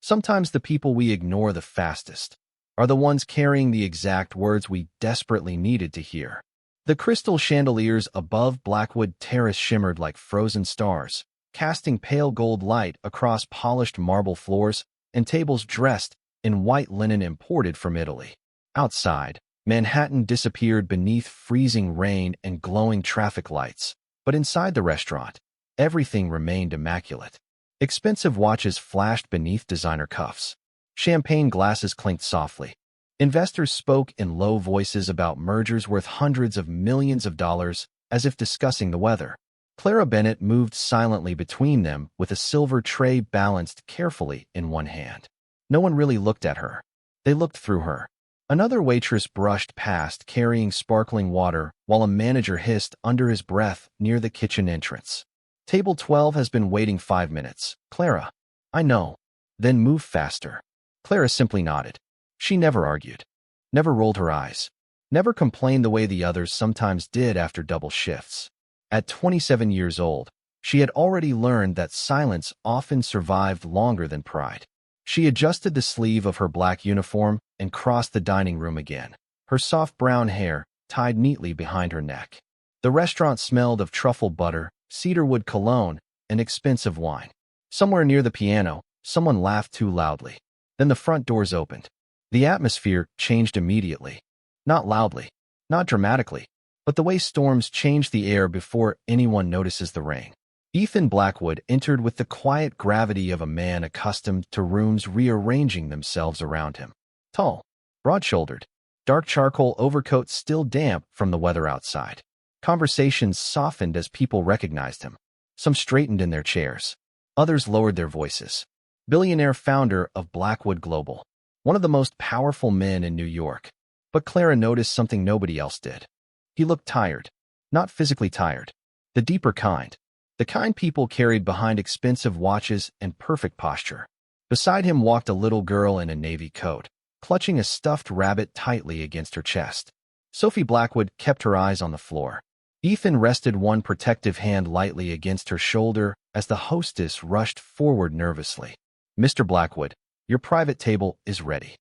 Sometimes the people we ignore the fastest are the ones carrying the exact words we desperately needed to hear. The crystal chandeliers above Blackwood Terrace shimmered like frozen stars, casting pale gold light across polished marble floors and tables dressed in white linen imported from Italy. Outside, Manhattan disappeared beneath freezing rain and glowing traffic lights, but inside the restaurant, everything remained immaculate. Expensive watches flashed beneath designer cuffs. Champagne glasses clinked softly. Investors spoke in low voices about mergers worth hundreds of millions of dollars, as if discussing the weather. Clara Bennett moved silently between them with a silver tray balanced carefully in one hand. No one really looked at her. They looked through her. Another waitress brushed past carrying sparkling water while a manager hissed under his breath near the kitchen entrance. Table 12 has been waiting 5 minutes. Clara. I know. Then move faster. Clara simply nodded. She never argued. Never rolled her eyes. Never complained the way the others sometimes did after double shifts. At 27 years old, she had already learned that silence often survived longer than pride. She adjusted the sleeve of her black uniform and crossed the dining room again, her soft brown hair tied neatly behind her neck. The restaurant smelled of truffle butter, cedarwood cologne, and expensive wine. Somewhere near the piano, someone laughed too loudly. Then the front doors opened. The atmosphere changed immediately. Not loudly, not dramatically, but the way storms change the air before anyone notices the rain. Ethan Blackwood entered with the quiet gravity of a man accustomed to rooms rearranging themselves around him. Tall, broad-shouldered, dark charcoal overcoat still damp from the weather outside. Conversations softened as people recognized him. Some straightened in their chairs. Others lowered their voices. Billionaire founder of Blackwood Global. One of the most powerful men in New York. But Clara noticed something nobody else did. He looked tired. Not physically tired. The deeper kind. The kind people carried behind expensive watches and perfect posture. Beside him walked a little girl in a navy coat, clutching a stuffed rabbit tightly against her chest. Sophie Blackwood kept her eyes on the floor. Ethan rested one protective hand lightly against her shoulder as the hostess rushed forward nervously. Mr. Blackwood, your private table is ready.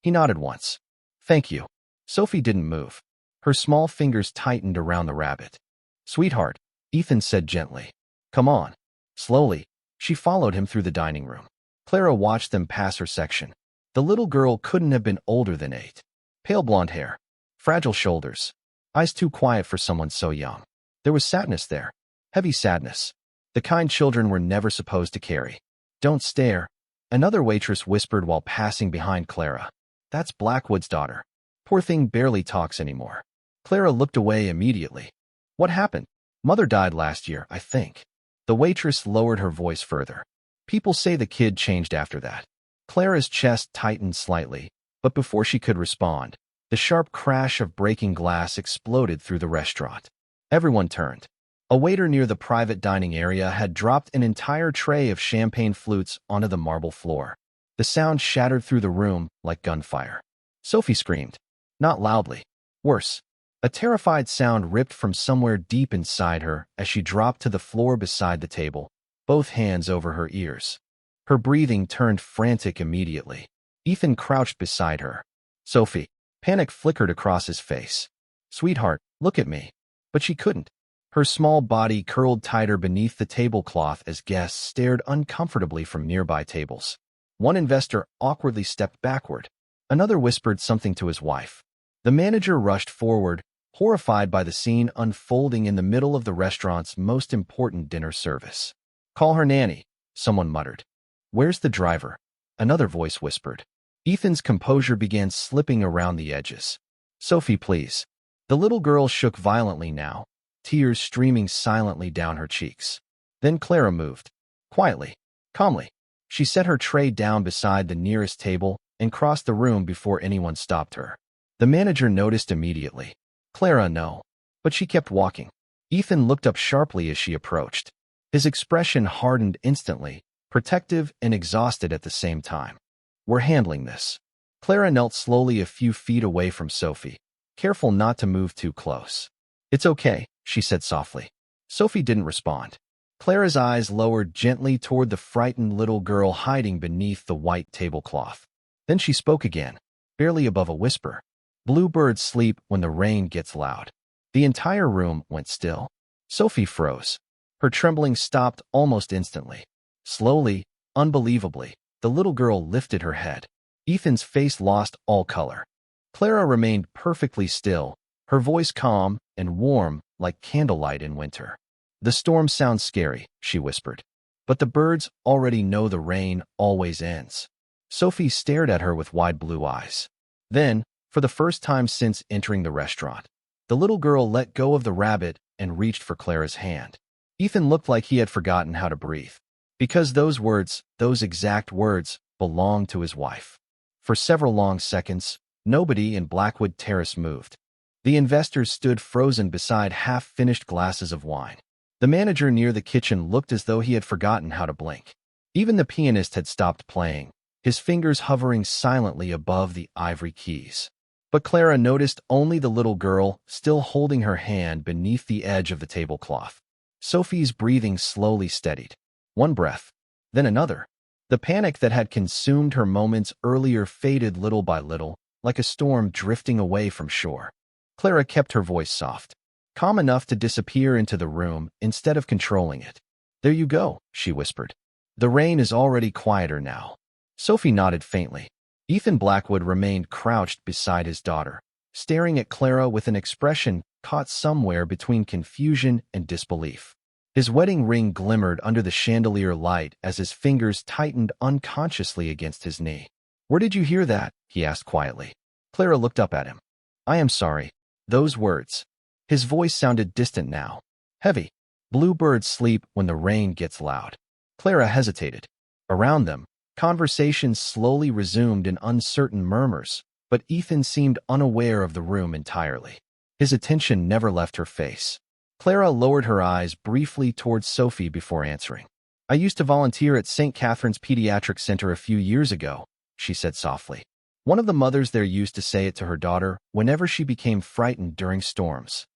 He nodded once. Thank you. Sophie didn't move. Her small fingers tightened around the rabbit. Sweetheart, Ethan said gently. Come on. Slowly, she followed him through the dining room. Clara watched them pass her section. The little girl couldn't have been older than 8. Pale blonde hair. Fragile shoulders. Eyes too quiet for someone so young. There was sadness there. Heavy sadness. The kind children were never supposed to carry. Don't stare. Another waitress whispered while passing behind Clara. That's Blackwood's daughter. Poor thing barely talks anymore. Clara looked away immediately. What happened? Mother died last year, I think. The waitress lowered her voice further. People say the kid changed after that. Clara's chest tightened slightly, but before she could respond, the sharp crash of breaking glass exploded through the restaurant. Everyone turned. A waiter near the private dining area had dropped an entire tray of champagne flutes onto the marble floor. The sound shattered through the room like gunfire. Sophie screamed. Not loudly. Worse. A terrified sound ripped from somewhere deep inside her as she dropped to the floor beside the table, both hands over her ears. Her breathing turned frantic immediately. Ethan crouched beside her. Sophie. Panic flickered across his face. Sweetheart, look at me. But she couldn't. Her small body curled tighter beneath the tablecloth as guests stared uncomfortably from nearby tables. One investor awkwardly stepped backward. Another whispered something to his wife. The manager rushed forward, horrified by the scene unfolding in the middle of the restaurant's most important dinner service. Call her nanny, someone muttered. Where's the driver? Another voice whispered. Ethan's composure began slipping around the edges. Sophie, please. The little girl shook violently now, tears streaming silently down her cheeks. Then Clara moved. Quietly, calmly. She set her tray down beside the nearest table and crossed the room before anyone stopped her. The manager noticed immediately. Clara, no. But she kept walking. Ethan looked up sharply as she approached. His expression hardened instantly, protective and exhausted at the same time. We're handling this. Clara knelt slowly a few feet away from Sophie, careful not to move too close. It's okay, she said softly. Sophie didn't respond. Clara's eyes lowered gently toward the frightened little girl hiding beneath the white tablecloth. Then she spoke again, barely above a whisper. Bluebirds sleep when the rain gets loud. The entire room went still. Sophie froze. Her trembling stopped almost instantly. Slowly, unbelievably, the little girl lifted her head. Ethan's face lost all color. Clara remained perfectly still, her voice calm and warm like candlelight in winter. "The storm sounds scary," she whispered. "But the birds already know the rain always ends." Sophie stared at her with wide blue eyes. Then, for the first time since entering the restaurant, the little girl let go of the rabbit and reached for Clara's hand. Ethan looked like he had forgotten how to breathe. Because those words, those exact words, belonged to his wife. For several long seconds, nobody in Blackwood Terrace moved. The investors stood frozen beside half-finished glasses of wine. The manager near the kitchen looked as though he had forgotten how to blink. Even the pianist had stopped playing, his fingers hovering silently above the ivory keys. But Clara noticed only the little girl still holding her hand beneath the edge of the tablecloth. Sophie's breathing slowly steadied. One breath, then another. The panic that had consumed her moments earlier faded little by little, like a storm drifting away from shore. Clara kept her voice soft, calm enough to disappear into the room instead of controlling it. "There you go," she whispered. "The rain is already quieter now." Sophie nodded faintly. Ethan Blackwood remained crouched beside his daughter, staring at Clara with an expression caught somewhere between confusion and disbelief. His wedding ring glimmered under the chandelier light as his fingers tightened unconsciously against his knee. "Where did you hear that?" he asked quietly. Clara looked up at him. "I am sorry." Those words. His voice sounded distant now, heavy. "Bluebirds sleep when the rain gets loud." Clara hesitated. Around them, conversations slowly resumed in uncertain murmurs, but Ethan seemed unaware of the room entirely. His attention never left her face. Clara lowered her eyes briefly towards Sophie before answering. "I used to volunteer at St. Catherine's Pediatric Center a few years ago," she said softly. One of the mothers there used to say it to her daughter whenever she became frightened during storms.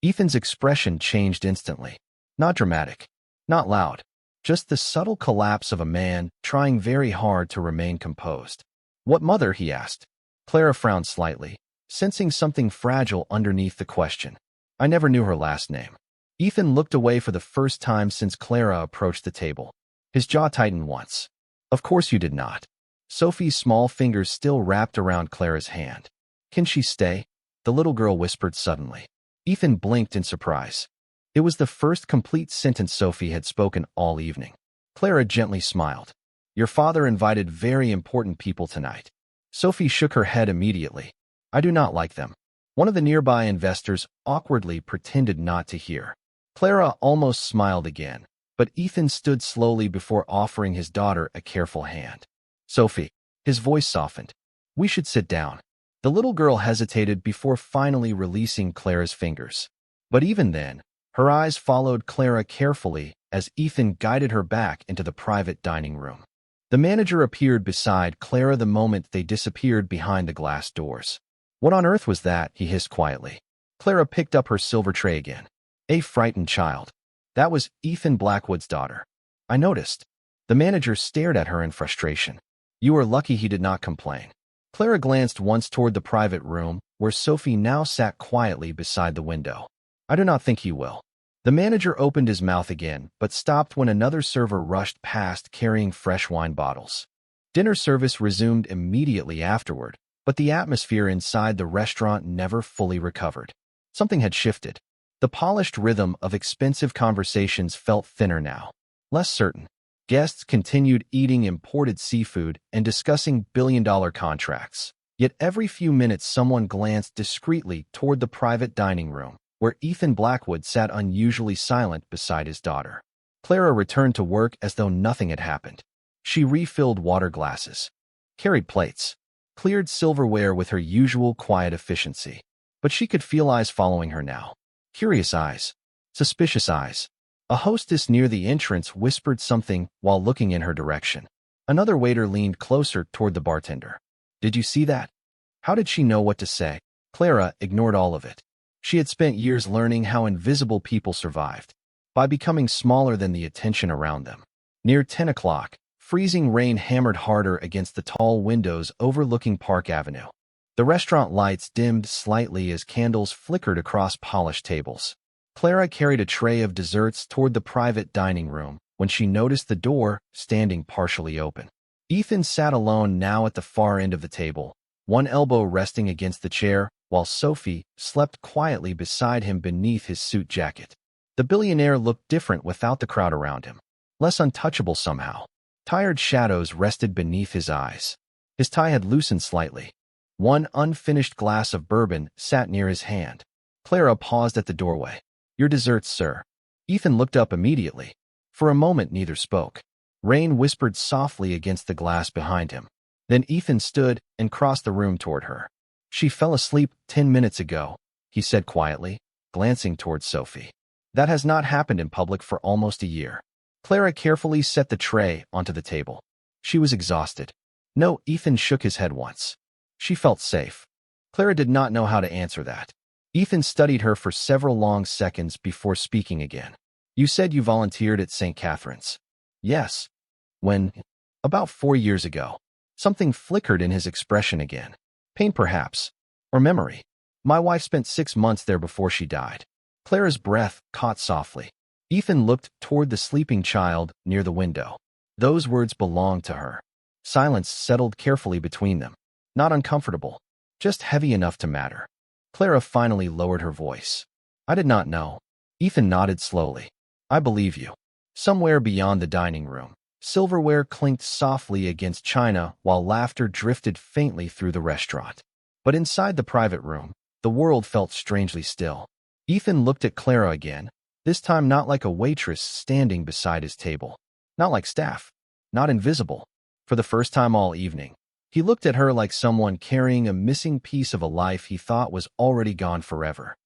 Ethan's expression changed instantly. Not dramatic, not loud, just the subtle collapse of a man trying very hard to remain composed. "What mother?" he asked. Clara frowned slightly, sensing something fragile underneath the question. "I never knew her last name." Ethan looked away for the first time since Clara approached the table. His jaw tightened once. "Of course you did not." Sophie's small fingers still wrapped around Clara's hand. "Can she stay?" the little girl whispered suddenly. Ethan blinked in surprise. It was the first complete sentence Sophie had spoken all evening. Clara gently smiled. "Your father invited very important people tonight." Sophie shook her head immediately. "I do not like them." One of the nearby investors awkwardly pretended not to hear. Clara almost smiled again, but Ethan stood slowly before offering his daughter a careful hand. "Sophie," his voice softened. "We should sit down." The little girl hesitated before finally releasing Clara's fingers. But even then, her eyes followed Clara carefully as Ethan guided her back into the private dining room. The manager appeared beside Clara the moment they disappeared behind the glass doors. "What on earth was that?" he hissed quietly. Clara picked up her silver tray again. A frightened child. That was Ethan Blackwood's daughter. "I noticed." The manager stared at her in frustration. "You are lucky he did not complain." Clara glanced once toward the private room, where Sophie now sat quietly beside the window. "I do not think he will." The manager opened his mouth again, but stopped when another server rushed past carrying fresh wine bottles. Dinner service resumed immediately afterward, but the atmosphere inside the restaurant never fully recovered. Something had shifted. The polished rhythm of expensive conversations felt thinner now, less certain. Guests continued eating imported seafood and discussing billion-dollar contracts. Yet every few minutes someone glanced discreetly toward the private dining room, where Ethan Blackwood sat unusually silent beside his daughter. Clara returned to work as though nothing had happened. She refilled water glasses, carried plates, cleared silverware with her usual quiet efficiency. But she could feel eyes following her now. Curious eyes, suspicious eyes. A hostess near the entrance whispered something while looking in her direction. Another waiter leaned closer toward the bartender. "Did you see that?" How did she know what to say? Clara ignored all of it. She had spent years learning how invisible people survived. by becoming smaller than the attention around them. Near 10 o'clock, freezing rain hammered harder against the tall windows overlooking Park Avenue. The restaurant lights dimmed slightly as candles flickered across polished tables. Clara carried a tray of desserts toward the private dining room when she noticed the door standing partially open. Ethan sat alone now at the far end of the table, one elbow resting against the chair, while Sophie slept quietly beside him beneath his suit jacket. The billionaire looked different without the crowd around him, less untouchable somehow. Tired shadows rested beneath his eyes. His tie had loosened slightly. One unfinished glass of bourbon sat near his hand. Clara paused at the doorway. "Your desserts, sir." Ethan looked up immediately. For a moment neither spoke. Rain whispered softly against the glass behind him. Then Ethan stood and crossed the room toward her. "She fell asleep 10 minutes ago," he said quietly, glancing toward Sophie. "That has not happened in public for almost a year." Clara carefully set the tray onto the table. She was exhausted. No, Ethan shook his head once. She felt safe. Clara did not know how to answer that. Ethan studied her for several long seconds before speaking again. "You said you volunteered at St. Catherine's." "Yes." "When?" "About 4 years ago." Something flickered in his expression again. Pain perhaps, or memory. "My wife spent 6 months there before she died." Clara's breath caught softly. Ethan looked toward the sleeping child near the window. Those words belonged to her. Silence settled carefully between them. Not uncomfortable, just heavy enough to matter. Clara finally lowered her voice. "I did not know." Ethan nodded slowly. "I believe you." Somewhere beyond the dining room, silverware clinked softly against china while laughter drifted faintly through the restaurant. But inside the private room, the world felt strangely still. Ethan looked at Clara again, this time not like a waitress standing beside his table. Not like staff. Not invisible. For the first time all evening, he looked at her like someone carrying a missing piece of a life he thought was already gone forever.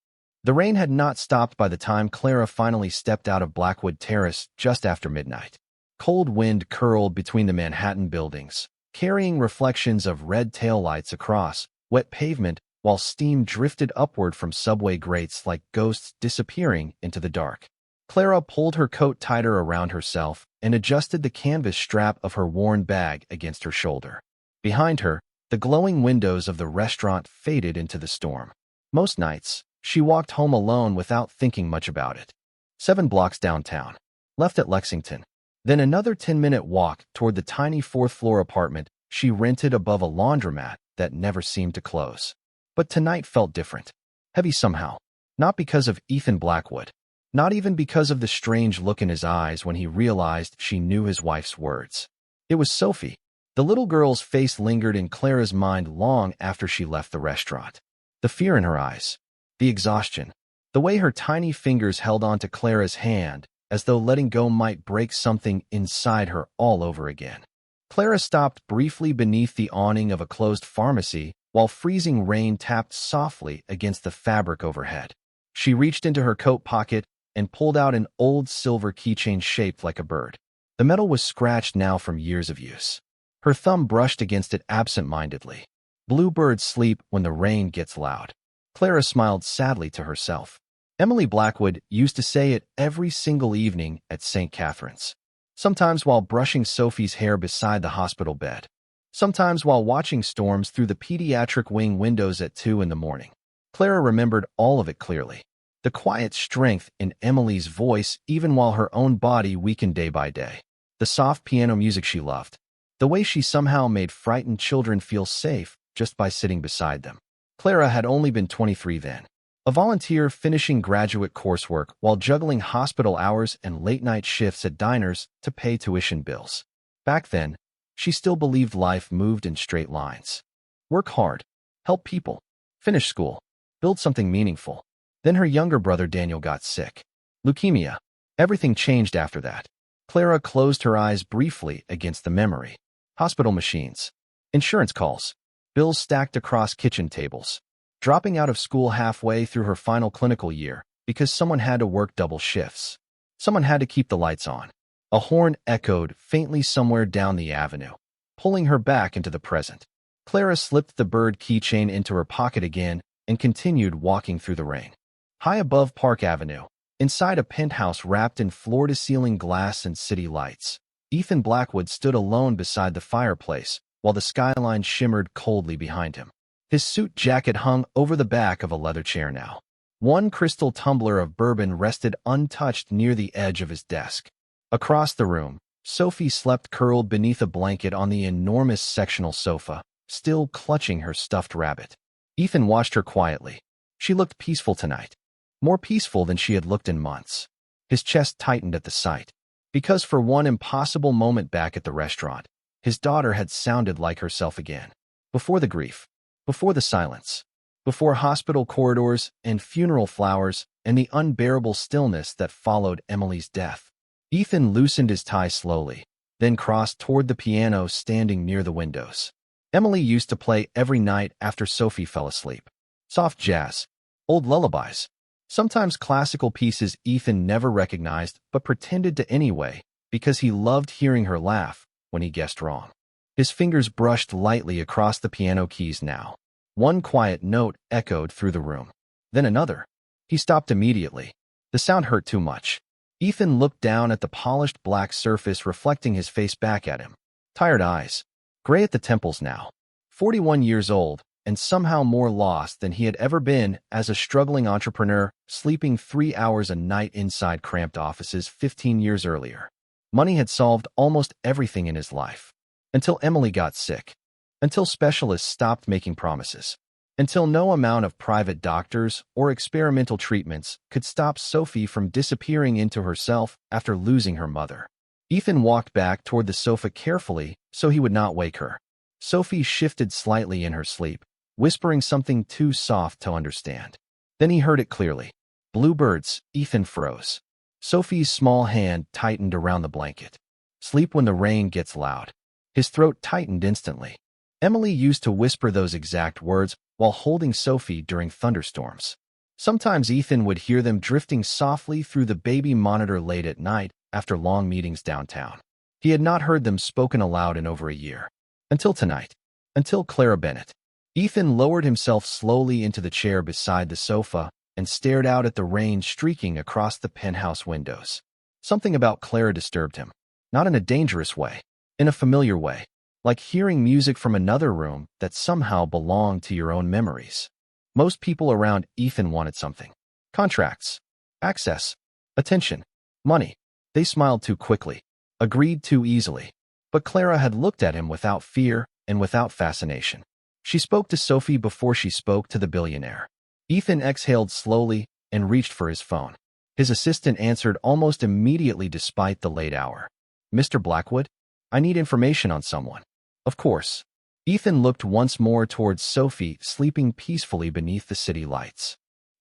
The rain had not stopped by the time Clara finally stepped out of Blackwood Terrace just after midnight. Cold wind curled between the Manhattan buildings, carrying reflections of red taillights across wet pavement while steam drifted upward from subway grates like ghosts disappearing into the dark. Clara pulled her coat tighter around herself and adjusted the canvas strap of her worn bag against her shoulder. Behind her, the glowing windows of the restaurant faded into the storm. Most nights, she walked home alone without thinking much about it. 7 blocks downtown, left at Lexington. Then another 10-minute walk toward the tiny 4th-floor apartment she rented above a laundromat that never seemed to close. But tonight felt different. Heavy somehow. Not because of Ethan Blackwood. Not even because of the strange look in his eyes when he realized she knew his wife's words. It was Sophie. The little girl's face lingered in Clara's mind long after she left the restaurant. The fear in her eyes. The exhaustion. The way her tiny fingers held onto Clara's hand, as though letting go might break something inside her all over again. Clara stopped briefly beneath the awning of a closed pharmacy while freezing rain tapped softly against the fabric overhead. She reached into her coat pocket and pulled out an old silver keychain shaped like a bird. The metal was scratched now from years of use. Her thumb brushed against it absent-mindedly. Bluebirds sleep when the rain gets loud. Clara smiled sadly to herself. Emily Blackwood used to say it every single evening at St. Catherine's. Sometimes while brushing Sophie's hair beside the hospital bed. Sometimes while watching storms through the pediatric wing windows at 2 in the morning. Clara remembered all of it clearly. The quiet strength in Emily's voice even while her own body weakened day by day. The soft piano music she loved. The way she somehow made frightened children feel safe just by sitting beside them. Clara had only been 23 then. A volunteer finishing graduate coursework while juggling hospital hours and late-night shifts at diners to pay tuition bills. Back then, she still believed life moved in straight lines. Work hard, help people, finish school, build something meaningful. Then her younger brother Daniel got sick. Leukemia. Everything changed after that. Clara closed her eyes briefly against the memory. Hospital machines. Insurance calls. Bills stacked across kitchen tables. Dropping out of school halfway through her final clinical year because someone had to work double shifts. Someone had to keep the lights on. A horn echoed faintly somewhere down the avenue, pulling her back into the present. Clara slipped the bird keychain into her pocket again and continued walking through the rain. High above Park Avenue, Inside a penthouse wrapped in floor-to-ceiling glass and city lights, Ethan Blackwood stood alone beside the fireplace while the skyline shimmered coldly behind him. His suit jacket hung over the back of a leather chair now. One crystal tumbler of bourbon rested untouched near the edge of his desk. Across the room, Sophie slept curled beneath a blanket on the enormous sectional sofa, still clutching her stuffed rabbit. Ethan watched her quietly. She looked peaceful tonight. More peaceful than she had looked in months. His chest tightened at the sight, because for one impossible moment back at the restaurant, his daughter had sounded like herself again. Before the grief, before the silence, before hospital corridors and funeral flowers and the unbearable stillness that followed Emily's death. Ethan loosened his tie slowly, then crossed toward the piano standing near the windows. Emily used to play every night after Sophie fell asleep. Soft jazz, old lullabies, sometimes classical pieces Ethan never recognized but pretended to anyway because he loved hearing her laugh when he guessed wrong. His fingers brushed lightly across the piano keys now. One quiet note echoed through the room. Then another. He stopped immediately. The sound hurt too much. Ethan looked down at the polished black surface reflecting his face back at him. Tired eyes. Gray at the temples now. 41 years old, and somehow more lost than he had ever been as a struggling entrepreneur, sleeping 3 hours a night inside cramped offices 15 years earlier. Money had solved almost everything in his life. Until Emily got sick. Until specialists stopped making promises. Until no amount of private doctors or experimental treatments could stop Sophie from disappearing into herself after losing her mother. Ethan walked back toward the sofa carefully so he would not wake her. Sophie shifted slightly in her sleep, whispering something too soft to understand. Then he heard it clearly. Bluebirds. Ethan froze. Sophie's small hand tightened around the blanket. Sleep when the rain gets loud. His throat tightened instantly. Emily used to whisper those exact words while holding Sophie during thunderstorms. Sometimes Ethan would hear them drifting softly through the baby monitor late at night after long meetings downtown. He had not heard them spoken aloud in over a year. Until tonight. Until Clara Bennett. Ethan lowered himself slowly into the chair beside the sofa and stared out at the rain streaking across the penthouse windows. Something about Clara disturbed him. Not in a dangerous way. In a familiar way. Like hearing music from another room that somehow belonged to your own memories. Most people around Ethan wanted something. Contracts. Access. Attention. Money. They smiled too quickly. Agreed too easily. But Clara had looked at him without fear and without fascination. She spoke to Sophie before she spoke to the billionaire. Ethan exhaled slowly and reached for his phone. His assistant answered almost immediately despite the late hour. Mr. Blackwood? I need information on someone. Of course. Ethan looked once more towards Sophie sleeping peacefully beneath the city lights.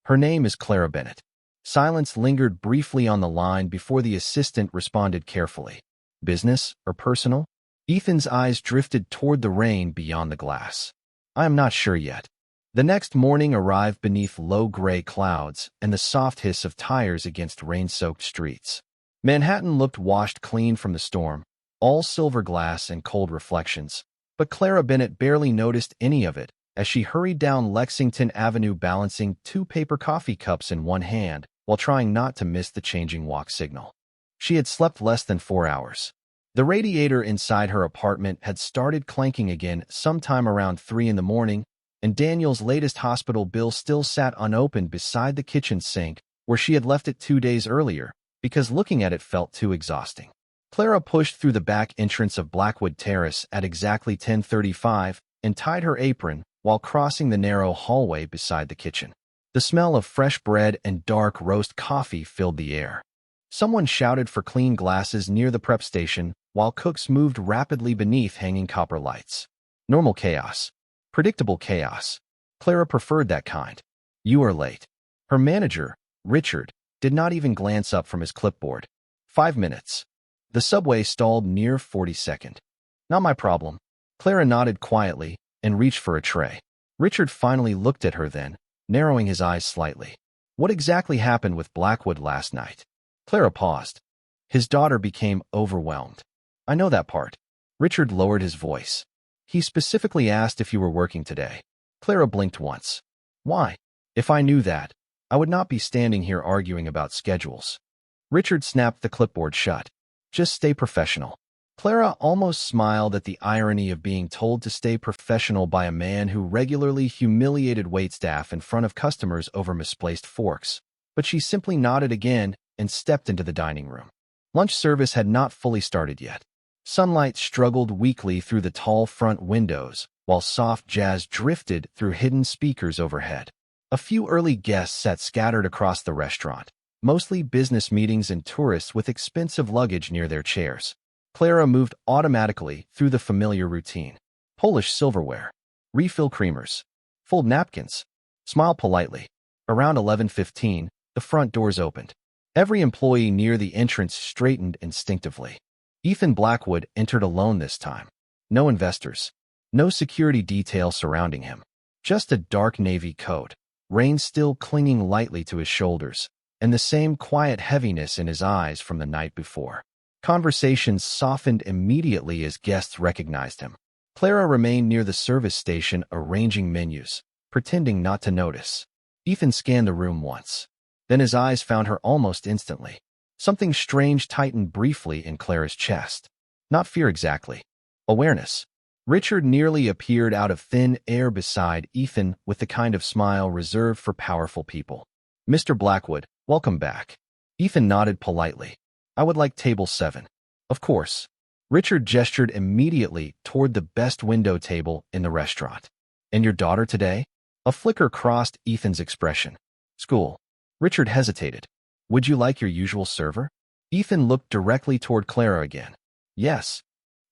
Her name is Clara Bennett. Silence lingered briefly on the line before the assistant responded carefully. Business or personal? Ethan's eyes drifted toward the rain beyond the glass. I am not sure yet. The next morning arrived beneath low gray clouds and the soft hiss of tires against rain-soaked streets. Manhattan looked washed clean from the storm, all silver glass and cold reflections, but Clara Bennett barely noticed any of it as she hurried down Lexington Avenue balancing 2 paper coffee cups in one hand while trying not to miss the changing walk signal. She had slept less than 4 hours. The radiator inside her apartment had started clanking again sometime around 3 in the morning, and Daniel's latest hospital bill still sat unopened beside the kitchen sink where she had left it 2 days earlier because looking at it felt too exhausting. Clara pushed through the back entrance of Blackwood Terrace at exactly 10:35 and tied her apron while crossing the narrow hallway beside the kitchen. The smell of fresh bread and dark roast coffee filled the air. Someone shouted for clean glasses near the prep station while cooks moved rapidly beneath hanging copper lights. Normal chaos. Predictable chaos. Clara preferred that kind. You are late. Her manager, Richard, did not even glance up from his clipboard. 5 minutes. The subway stalled near 42nd. Not my problem. Clara nodded quietly and reached for a tray. Richard finally looked at her then, narrowing his eyes slightly. What exactly happened with Blackwood last night? Clara paused. His daughter became overwhelmed. I know that part. Richard lowered his voice. He specifically asked if you were working today. Clara blinked once. Why? If I knew that, I would not be standing here arguing about schedules. Richard snapped the clipboard shut. Just stay professional. Clara almost smiled at the irony of being told to stay professional by a man who regularly humiliated waitstaff in front of customers over misplaced forks. But she simply nodded again and stepped into the dining room. Lunch service had not fully started yet. Sunlight struggled weakly through the tall front windows, while soft jazz drifted through hidden speakers overhead. A few early guests sat scattered across the restaurant, mostly business meetings and tourists with expensive luggage near their chairs. Clara moved automatically through the familiar routine. Polish silverware, refill creamers, fold napkins, smile politely. Around 11:15, the front doors opened. Every employee near the entrance straightened instinctively. Ethan Blackwood entered alone this time. No investors, no security detail surrounding him. Just a dark navy coat, rain still clinging lightly to his shoulders, and the same quiet heaviness in his eyes from the night before. Conversations softened immediately as guests recognized him. Clara remained near the service station arranging menus, pretending not to notice. Ethan scanned the room once. Then his eyes found her almost instantly. Something strange tightened briefly in Clara's chest. Not fear exactly. Awareness. Richard nearly appeared out of thin air beside Ethan with the kind of smile reserved for powerful people. "Mr. Blackwood, welcome back." Ethan nodded politely. "I would like table 7. "Of course." Richard gestured immediately toward the best window table in the restaurant. "And your daughter today?" A flicker crossed Ethan's expression. "School." Richard hesitated. "Would you like your usual server?" Ethan looked directly toward Clara again. "Yes."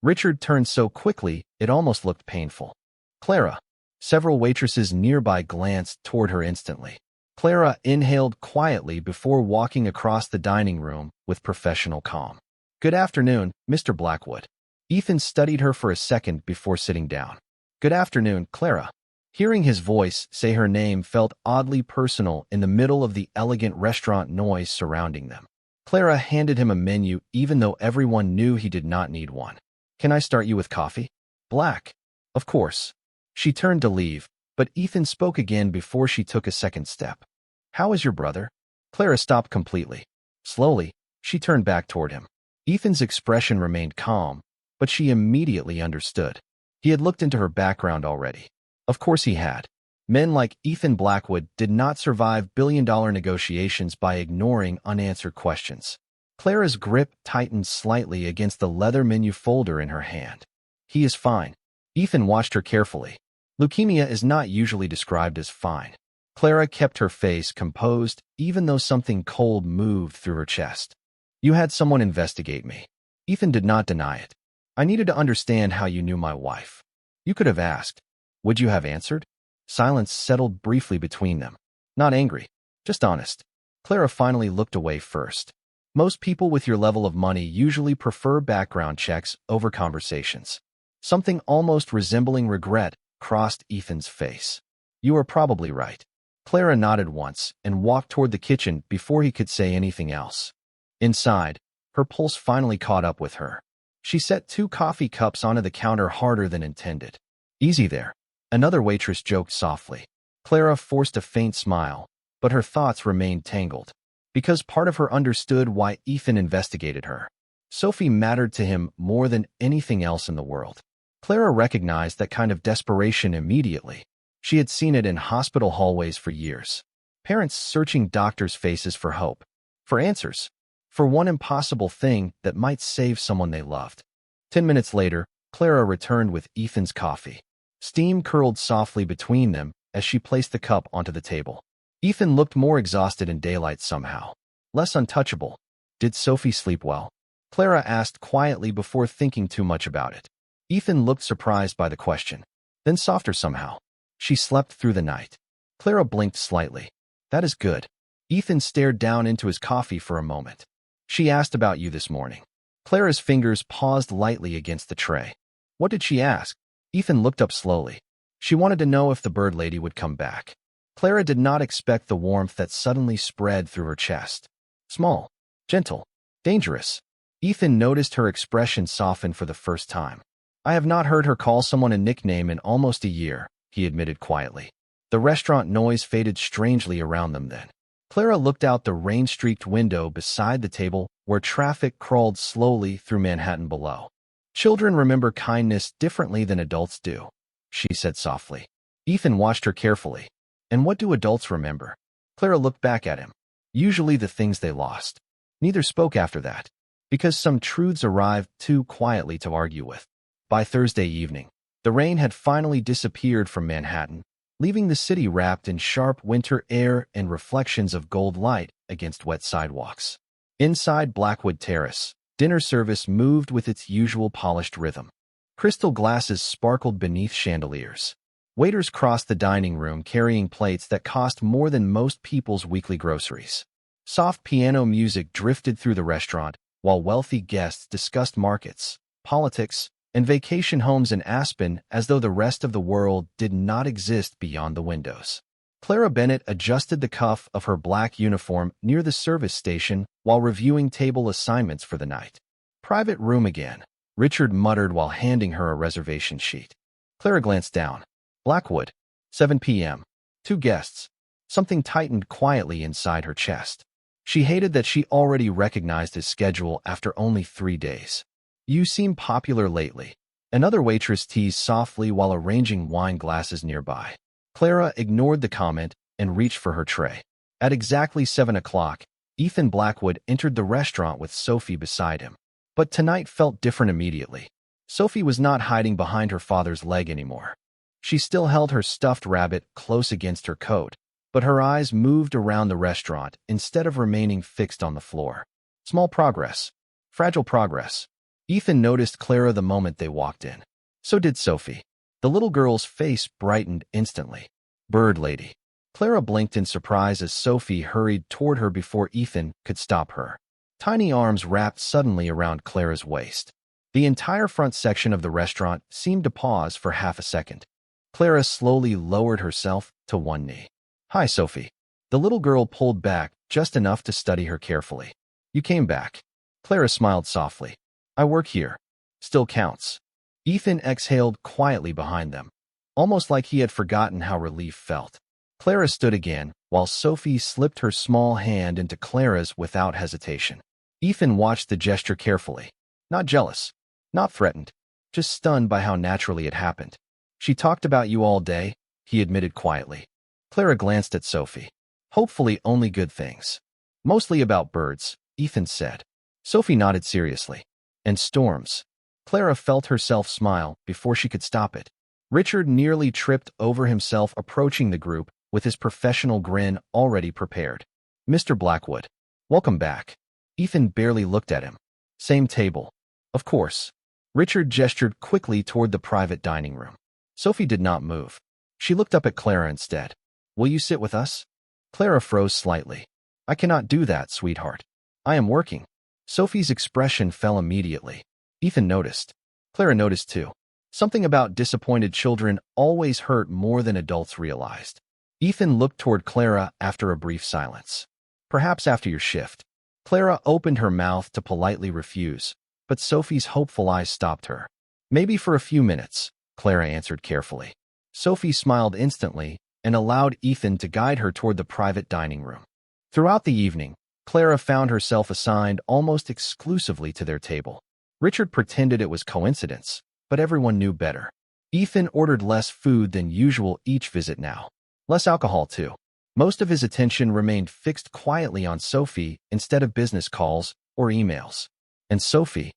Richard turned so quickly it almost looked painful. "Clara." Several waitresses nearby glanced toward her instantly. Clara inhaled quietly before walking across the dining room with professional calm. "Good afternoon, Mr. Blackwood." Ethan studied her for a second before sitting down. "Good afternoon, Clara." Hearing his voice say her name felt oddly personal in the middle of the elegant restaurant noise surrounding them. Clara handed him a menu even though everyone knew he did not need one. "Can I start you with coffee?" "Black." "Of course." She turned to leave, but Ethan spoke again before she took a second step. "How is your brother?" Clara stopped completely. Slowly, she turned back toward him. Ethan's expression remained calm, but she immediately understood. He had looked into her background already. Of course he had. Men like Ethan Blackwood did not survive billion-dollar negotiations by ignoring unanswered questions. Clara's grip tightened slightly against the leather menu folder in her hand. "He is fine." Ethan watched her carefully. Leukemia is not usually described as fine. Clara kept her face composed even though something cold moved through her chest. "You had someone investigate me." Ethan did not deny it. "I needed to understand how you knew my wife." "You could have asked. Would you have answered?" Silence settled briefly between them. Not angry, just honest. Clara finally looked away first. Most people with your level of money usually prefer background checks over conversations. Something almost resembling regret crossed Ethan's face. "You are probably right." Clara nodded once and walked toward the kitchen before he could say anything else. Inside, her pulse finally caught up with her. She set 2 coffee cups onto the counter harder than intended. "Easy there." Another waitress joked softly. Clara forced a faint smile, but her thoughts remained tangled. Because part of her understood why Ethan investigated her. Sophie mattered to him more than anything else in the world. Clara recognized that kind of desperation immediately. She had seen it in hospital hallways for years. Parents searching doctors' faces for hope, for answers, for one impossible thing that might save someone they loved. 10 minutes later, Clara returned with Ethan's coffee. Steam curled softly between them as she placed the cup onto the table. Ethan looked more exhausted in daylight somehow. Less untouchable. "Did Sophie sleep well?" Clara asked quietly before thinking too much about it. Ethan looked surprised by the question, then softer somehow. "She slept through the night." Clara blinked slightly. "That is good." Ethan stared down into his coffee for a moment. "She asked about you this morning." Clara's fingers paused lightly against the tray. "What did she ask?" Ethan looked up slowly. "She wanted to know if the bird lady would come back." Clara did not expect the warmth that suddenly spread through her chest. Small, gentle, dangerous. Ethan noticed her expression soften for the first time. "I have not heard her call someone a nickname in almost a year," he admitted quietly. The restaurant noise faded strangely around them then. Clara looked out the rain-streaked window beside the table where traffic crawled slowly through Manhattan below. Children remember kindness differently than adults do, she said softly. Ethan watched her carefully. And what do adults remember? Clara looked back at him. Usually the things they lost. Neither spoke after that, because some truths arrived too quietly to argue with. By Thursday evening, the rain had finally disappeared from Manhattan, leaving the city wrapped in sharp winter air and reflections of gold light against wet sidewalks. Inside Blackwood Terrace, dinner service moved with its usual polished rhythm. Crystal glasses sparkled beneath chandeliers. Waiters crossed the dining room carrying plates that cost more than most people's weekly groceries. Soft piano music drifted through the restaurant, while wealthy guests discussed markets, politics, and vacation homes in Aspen as though the rest of the world did not exist beyond the windows. Clara Bennett adjusted the cuff of her black uniform near the service station while reviewing table assignments for the night. Private room again, Richard muttered while handing her a reservation sheet. Clara glanced down. Blackwood, 7 p.m. 2 guests. Something tightened quietly inside her chest. She hated that she already recognized his schedule after only 3 days. You seem popular lately. Another waitress teased softly while arranging wine glasses nearby. Clara ignored the comment and reached for her tray. At exactly 7 o'clock, Ethan Blackwood entered the restaurant with Sophie beside him. But tonight felt different immediately. Sophie was not hiding behind her father's leg anymore. She still held her stuffed rabbit close against her coat, but her eyes moved around the restaurant instead of remaining fixed on the floor. Small progress. Fragile progress. Ethan noticed Clara the moment they walked in. So did Sophie. The little girl's face brightened instantly. Bird lady. Clara blinked in surprise as Sophie hurried toward her before Ethan could stop her. Tiny arms wrapped suddenly around Clara's waist. The entire front section of the restaurant seemed to pause for half a second. Clara slowly lowered herself to one knee. Hi, Sophie. The little girl pulled back just enough to study her carefully. You came back. Clara smiled softly. I work here. Still counts. Ethan exhaled quietly behind them, almost like he had forgotten how relief felt. Clara stood again, while Sophie slipped her small hand into Clara's without hesitation. Ethan watched the gesture carefully. Not jealous. Not threatened. Just stunned by how naturally it happened. She talked about you all day, he admitted quietly. Clara glanced at Sophie. Hopefully only good things. Mostly about birds, Ethan said. Sophie nodded seriously. And storms. Clara felt herself smile before she could stop it. Richard nearly tripped over himself approaching the group with his professional grin already prepared. Mr. Blackwood. Welcome back. Ethan barely looked at him. Same table. Of course. Richard gestured quickly toward the private dining room. Sophie did not move. She looked up at Clara instead. Will you sit with us? Clara froze slightly. I cannot do that, sweetheart. I am working. Sophie's expression fell immediately. Ethan noticed. Clara noticed too. Something about disappointed children always hurt more than adults realized. Ethan looked toward Clara after a brief silence. Perhaps after your shift. Clara opened her mouth to politely refuse, but Sophie's hopeful eyes stopped her. Maybe for a few minutes, Clara answered carefully. Sophie smiled instantly and allowed Ethan to guide her toward the private dining room. Throughout the evening, Clara found herself assigned almost exclusively to their table. Richard pretended it was coincidence, but everyone knew better. Ethan ordered less food than usual each visit now. Less alcohol, too. Most of his attention remained fixed quietly on Sophie instead of business calls or emails. And Sophie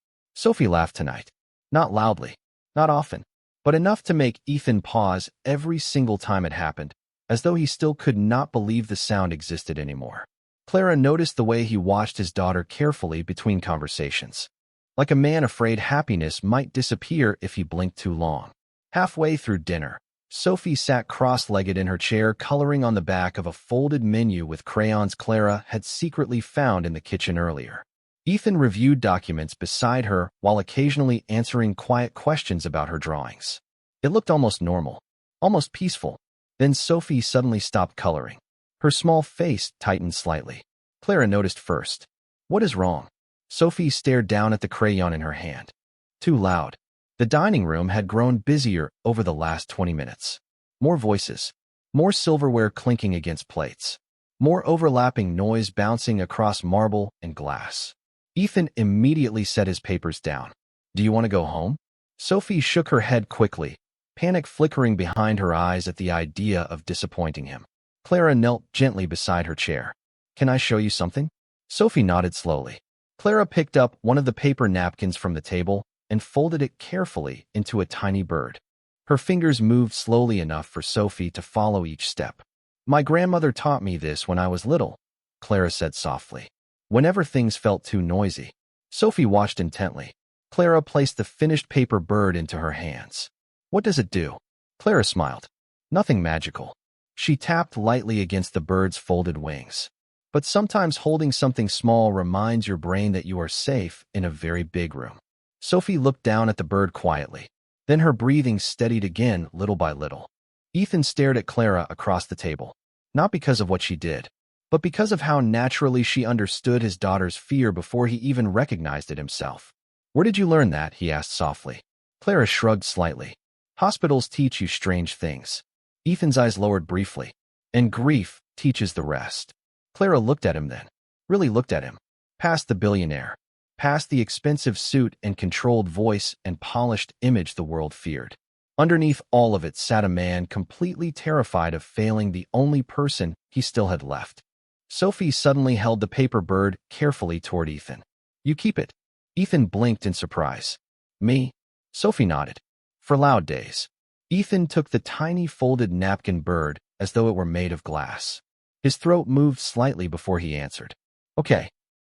laughed tonight. Not loudly, not often, but enough to make Ethan pause every single time it happened, as though he still could not believe the sound existed anymore. Clara noticed the way he watched his daughter carefully between conversations. Like a man afraid happiness might disappear if he blinked too long. Halfway through dinner, Sophie sat cross-legged in her chair coloring on the back of a folded menu with crayons Clara had secretly found in the kitchen earlier. Ethan reviewed documents beside her while occasionally answering quiet questions about her drawings. It looked almost normal, almost peaceful. Then Sophie suddenly stopped coloring. Her small face tightened slightly. Clara noticed first. What is wrong? Sophie stared down at the crayon in her hand. Too loud. The dining room had grown busier over the last 20 minutes. More voices. More silverware clinking against plates. more overlapping noise bouncing across marble and glass. Ethan immediately set his papers down. Do you want to go home? Sophie shook her head quickly, panic flickering behind her eyes at the idea of disappointing him. Clara knelt gently beside her chair. Can I show you something? Sophie nodded slowly. Clara picked up one of the paper napkins from the table and folded it carefully into a tiny bird. Her fingers moved slowly enough for Sophie to follow each step. My grandmother taught me this when I was little, Clara said softly. Whenever things felt too noisy. Sophie watched intently. Clara placed the finished paper bird into her hands. What does it do? Clara smiled. Nothing magical. She tapped lightly against the bird's folded wings. But sometimes holding something small reminds your brain that you are safe in a very big room. Sophie looked down at the bird quietly. Then her breathing steadied again, little by little. Ethan stared at Clara across the table, not because of what she did, but because of how naturally she understood his daughter's fear before he even recognized it himself. Where did you learn that? He asked softly. Clara shrugged slightly. Hospitals teach you strange things. Ethan's eyes lowered briefly. And grief teaches the rest. Clara looked at him then. Really looked at him. Past the billionaire. Past the expensive suit and controlled voice and polished image the world feared. Underneath all of it sat a man completely terrified of failing the only person he still had left. Sophie suddenly held the paper bird carefully toward Ethan. You keep it. Ethan blinked in surprise. Me? Sophie nodded. For loud days. Ethan took the tiny folded napkin bird as though it were made of glass. His throat moved slightly before he answered. Okay.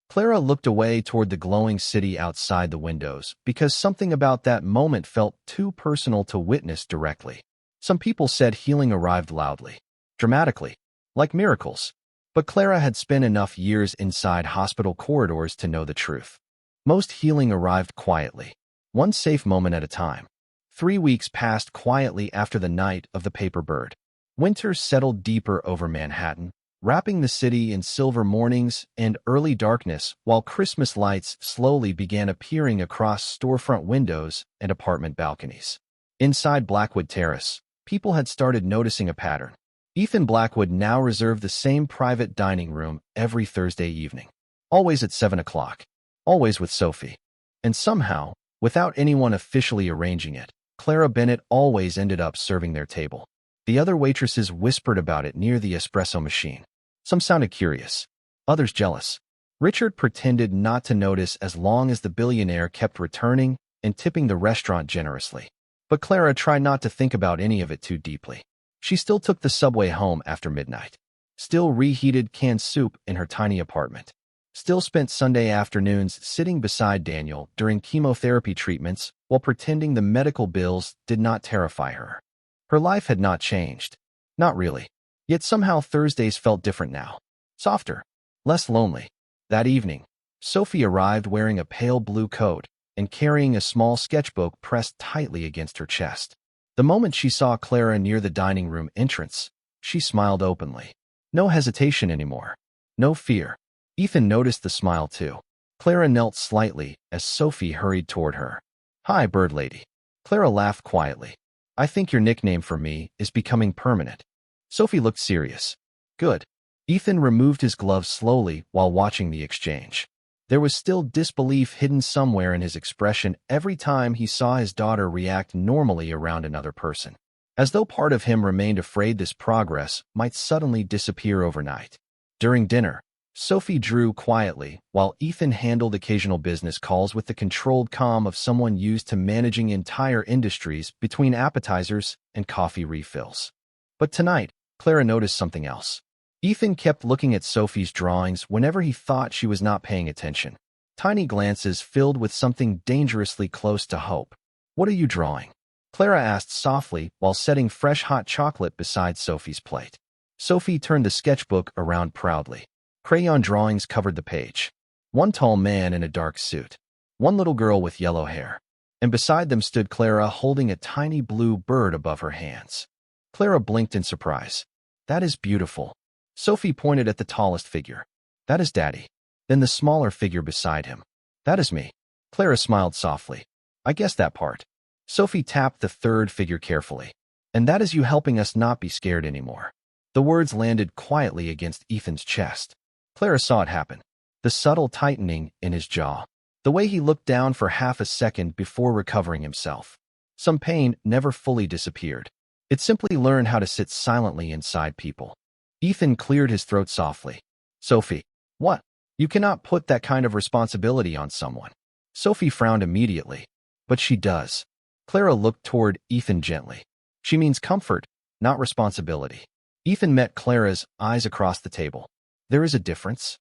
Clara looked away toward the glowing city outside the windows because something about that moment felt too personal to witness directly. Some people said healing arrived loudly, dramatically, like miracles. But Clara had spent enough years inside hospital corridors to know the truth. Most healing arrived quietly, one safe moment at a time. 3 weeks passed quietly after the night of the paper bird. Winter settled deeper over Manhattan, wrapping the city in silver mornings and early darkness while Christmas lights slowly began appearing across storefront windows and apartment balconies. Inside Blackwood Terrace, people had started noticing a pattern. Ethan Blackwood now reserved the same private dining room every Thursday evening. Always at 7 o'clock. Always with Sophie. And somehow, without anyone officially arranging it, Clara Bennett always ended up serving their table. The other waitresses whispered about it near the espresso machine. Some sounded curious, others jealous. Richard pretended not to notice as long as the billionaire kept returning and tipping the restaurant generously. But Clara tried not to think about any of it too deeply. She still took the subway home after midnight. Still reheated canned soup in her tiny apartment. Still spent Sunday afternoons sitting beside Daniel during chemotherapy treatments while pretending the medical bills did not terrify her. Her life had not changed. Not really. Yet somehow Thursdays felt different now. Softer. Less lonely. That evening, Sophie arrived wearing a pale blue coat and carrying a small sketchbook pressed tightly against her chest. The moment she saw Clara near the dining room entrance, she smiled openly. No hesitation anymore. No fear. Ethan noticed the smile too. Clara knelt slightly as Sophie hurried toward her. Hi, bird lady. Clara laughed quietly. I think your nickname for me is becoming permanent. Sophie looked serious. Good. Ethan removed his gloves slowly while watching the exchange. There was still disbelief hidden somewhere in his expression every time he saw his daughter react normally around another person, as though part of him remained afraid this progress might suddenly disappear overnight. During dinner, Sophie drew quietly while Ethan handled occasional business calls with the controlled calm of someone used to managing entire industries between appetizers and coffee refills. But tonight, Clara noticed something else. Ethan kept looking at Sophie's drawings whenever he thought she was not paying attention. Tiny glances filled with something dangerously close to hope. What are you drawing? Clara asked softly while setting fresh hot chocolate beside Sophie's plate. Sophie turned the sketchbook around proudly. Crayon drawings covered the page. One tall man in a dark suit. One little girl with yellow hair. And beside them stood Clara holding a tiny blue bird above her hands. Clara blinked in surprise. That is beautiful. Sophie pointed at the tallest figure. That is Daddy. Then the smaller figure beside him. That is me. Clara smiled softly. I guessed that part. Sophie tapped the third figure carefully. And that is you helping us not be scared anymore. The words landed quietly against Ethan's chest. Clara saw it happen. The subtle tightening in his jaw. The way he looked down for half a second before recovering himself. Some pain never fully disappeared. It simply learned how to sit silently inside people. Ethan cleared his throat softly. Sophie. What? You cannot put that kind of responsibility on someone. Sophie frowned immediately. But she does. Clara looked toward Ethan gently. She means comfort, not responsibility. Ethan met Clara's eyes across the table. There is a difference?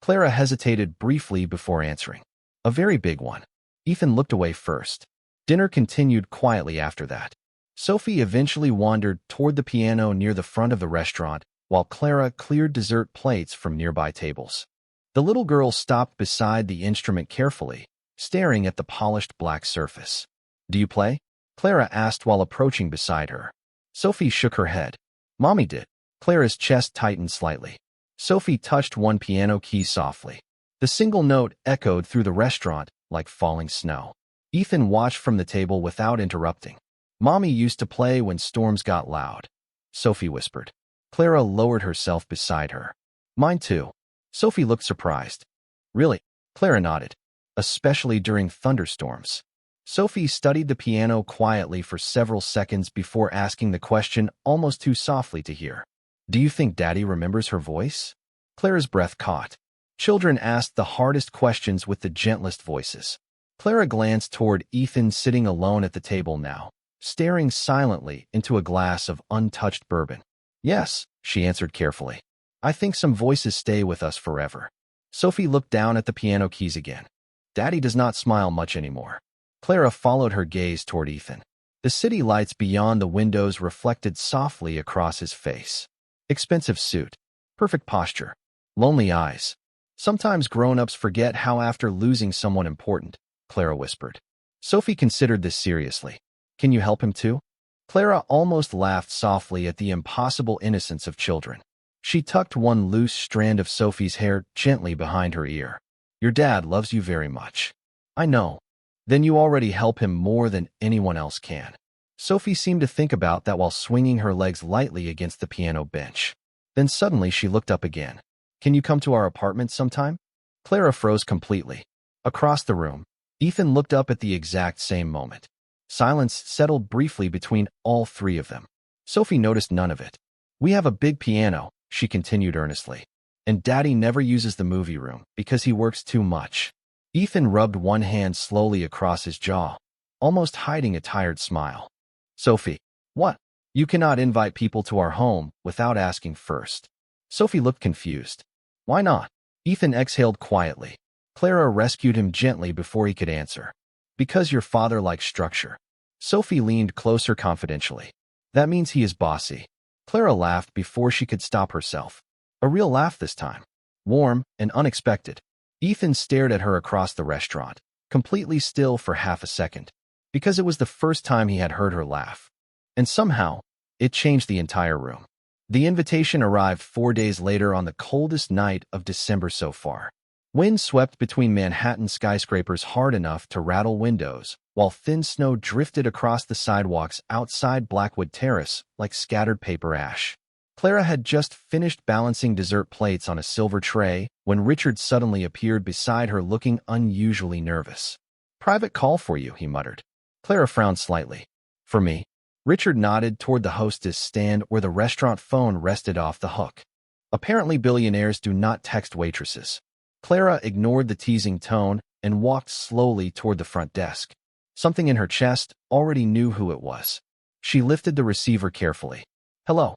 Clara hesitated briefly before answering. A very big one. Ethan looked away first. Dinner continued quietly after that. Sophie eventually wandered toward the piano near the front of the restaurant, while Clara cleared dessert plates from nearby tables. The little girl stopped beside the instrument carefully, staring at the polished black surface. Do you play? Clara asked while approaching beside her. Sophie shook her head. Mommy did. Clara's chest tightened slightly. Sophie touched one piano key softly. The single note echoed through the restaurant like falling snow. Ethan watched from the table without interrupting. Mommy used to play when storms got loud, Sophie whispered. Clara lowered herself beside her. Mine too. Sophie looked surprised. Really? Clara nodded. Especially during thunderstorms. Sophie studied the piano quietly for several seconds before asking the question almost too softly to hear. Do you think Daddy remembers her voice? Clara's breath caught. Children asked the hardest questions with the gentlest voices. Clara glanced toward Ethan sitting alone at the table now, staring silently into a glass of untouched bourbon. Yes, she answered carefully. I think some voices stay with us forever. Sophie looked down at the piano keys again. Daddy does not smile much anymore. Clara followed her gaze toward Ethan. The city lights beyond the windows reflected softly across his face. Expensive suit. Perfect posture. Lonely eyes. Sometimes grown-ups forget how after losing someone important, Clara whispered. Sophie considered this seriously. Can you help him too? Clara almost laughed softly at the impossible innocence of children. She tucked one loose strand of Sophie's hair gently behind her ear. Your dad loves you very much. I know. Then you already help him more than anyone else can. Sophie seemed to think about that while swinging her legs lightly against the piano bench. Then suddenly she looked up again. Can you come to our apartment sometime? Clara froze completely. Across the room, Ethan looked up at the exact same moment. Silence settled briefly between all three of them. Sophie noticed none of it. We have a big piano, she continued earnestly. And Daddy never uses the movie room because he works too much. Ethan rubbed one hand slowly across his jaw, almost hiding a tired smile. Sophie, what? You cannot invite people to our home without asking first. Sophie looked confused. Why not? Ethan exhaled quietly. Clara rescued him gently before he could answer. Because your father likes structure. Sophie leaned closer confidentially. That means he is bossy. Clara laughed before she could stop herself. A real laugh this time. Warm and unexpected. Ethan stared at her across the restaurant, completely still for half a second, because it was the first time he had heard her laugh. And somehow, it changed the entire room. The invitation arrived 4 days later on the coldest night of December so far. Wind swept between Manhattan skyscrapers hard enough to rattle windows, while thin snow drifted across the sidewalks outside Blackwood Terrace like scattered paper ash. Clara had just finished balancing dessert plates on a silver tray when Richard suddenly appeared beside her looking unusually nervous. Private call for you, he muttered. Clara frowned slightly. For me? Richard nodded toward the hostess stand where the restaurant phone rested off the hook. Apparently billionaires do not text waitresses. Clara ignored the teasing tone and walked slowly toward the front desk. Something in her chest already knew who it was. She lifted the receiver carefully. Hello.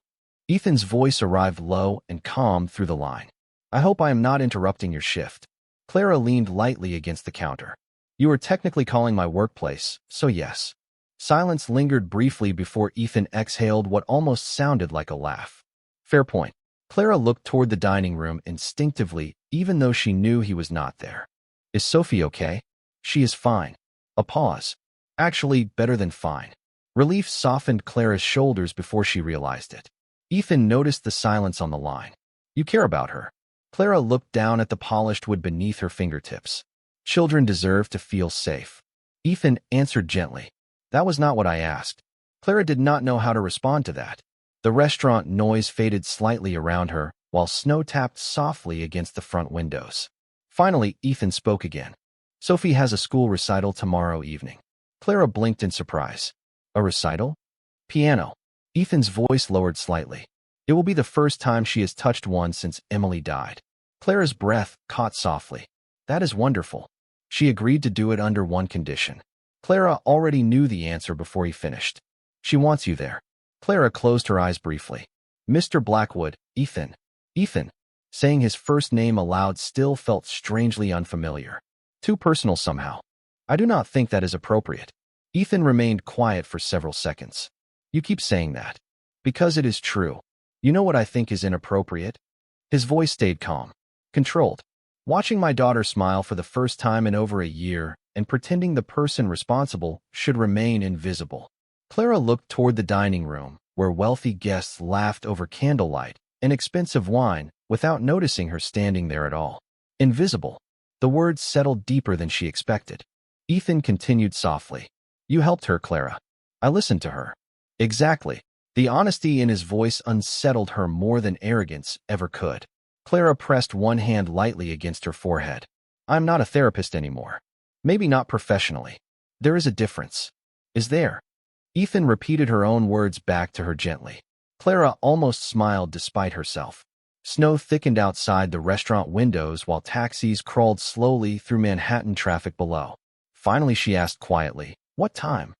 Ethan's voice arrived low and calm through the line. I hope I am not interrupting your shift. Clara leaned lightly against the counter. You are technically calling my workplace, so yes. Silence lingered briefly before Ethan exhaled what almost sounded like a laugh. Fair point. Clara looked toward the dining room instinctively, even though she knew he was not there. Is Sophie okay? She is fine. A pause. Actually, better than fine. Relief softened Clara's shoulders before she realized it. Ethan noticed the silence on the line. You care about her. Clara looked down at the polished wood beneath her fingertips. Children deserve to feel safe. Ethan answered gently. That was not what I asked. Clara did not know how to respond to that. The restaurant noise faded slightly around her, while snow tapped softly against the front windows. Finally, Ethan spoke again. Sophie has a school recital tomorrow evening. Clara blinked in surprise. A recital? Piano. Ethan's voice lowered slightly. It will be the first time she has touched one since Emily died. Clara's breath caught softly. That is wonderful. She agreed to do it under one condition. Clara already knew the answer before he finished. She wants you there. Clara closed her eyes briefly. Mr. Blackwood, Ethan. Ethan. Saying his first name aloud still felt strangely unfamiliar. Too personal somehow. I do not think that is appropriate. Ethan remained quiet for several seconds. You keep saying that. Because it is true. You know what I think is inappropriate? His voice stayed calm, controlled. Watching my daughter smile for the first time in over a year and pretending the person responsible should remain invisible. Clara looked toward the dining room, where wealthy guests laughed over candlelight and expensive wine without noticing her standing there at all. Invisible. The words settled deeper than she expected. Ethan continued softly. You helped her, Clara. I listened to her. Exactly. The honesty in his voice unsettled her more than arrogance ever could. Clara pressed one hand lightly against her forehead. I'm not a therapist anymore. Maybe not professionally. There is a difference. Is there? Ethan repeated her own words back to her gently. Clara almost smiled despite herself. Snow thickened outside the restaurant windows while taxis crawled slowly through Manhattan traffic below. Finally, she asked quietly, What time?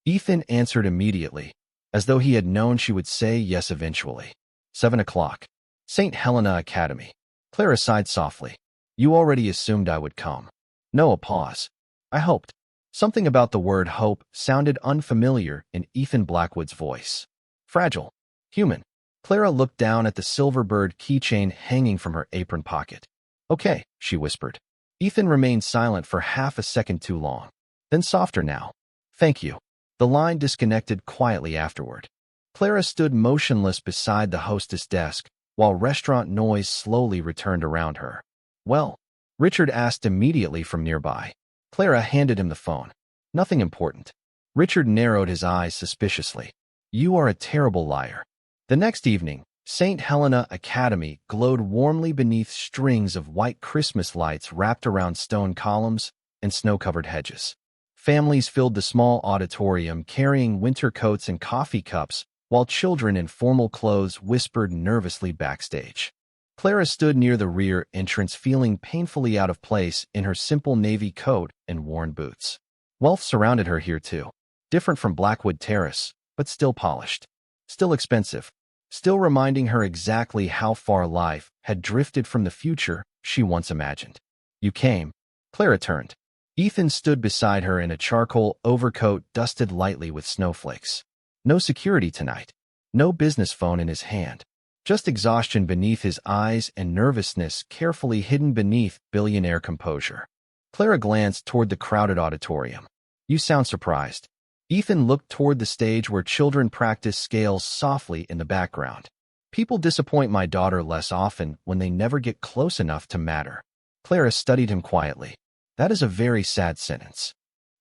Ethan answered immediately, as though he had known she would say yes eventually. 7 o'clock. St. Helena Academy. Clara sighed softly. You already assumed I would come. No, a pause. I hoped. Something about the word hope sounded unfamiliar in Ethan Blackwood's voice. Fragile. Human. Clara looked down at the silver bird keychain hanging from her apron pocket. Okay, she whispered. Ethan remained silent for half a second too long. Then softer now. Thank you. The line disconnected quietly afterward. Clara stood motionless beside the hostess desk, while restaurant noise slowly returned around her. Well? Richard asked immediately from nearby. Clara handed him the phone. Nothing important. Richard narrowed his eyes suspiciously. You are a terrible liar. The next evening, St. Helena Academy glowed warmly beneath strings of white Christmas lights wrapped around stone columns and snow-covered hedges. Families filled the small auditorium carrying winter coats and coffee cups, while children in formal clothes whispered nervously backstage. Clara stood near the rear entrance feeling painfully out of place in her simple navy coat and worn boots. Wealth surrounded her here too. Different from Blackwood Terrace, but still polished. Still expensive. Still reminding her exactly how far life had drifted from the future she once imagined. You came. Clara turned. Ethan stood beside her in a charcoal overcoat dusted lightly with snowflakes. No security tonight. No business phone in his hand. Just exhaustion beneath his eyes and nervousness carefully hidden beneath billionaire composure. Clara glanced toward the crowded auditorium. You sound surprised. Ethan looked toward the stage where children practiced scales softly in the background. People disappoint my daughter less often when they never get close enough to matter. Clara studied him quietly. That is a very sad sentence.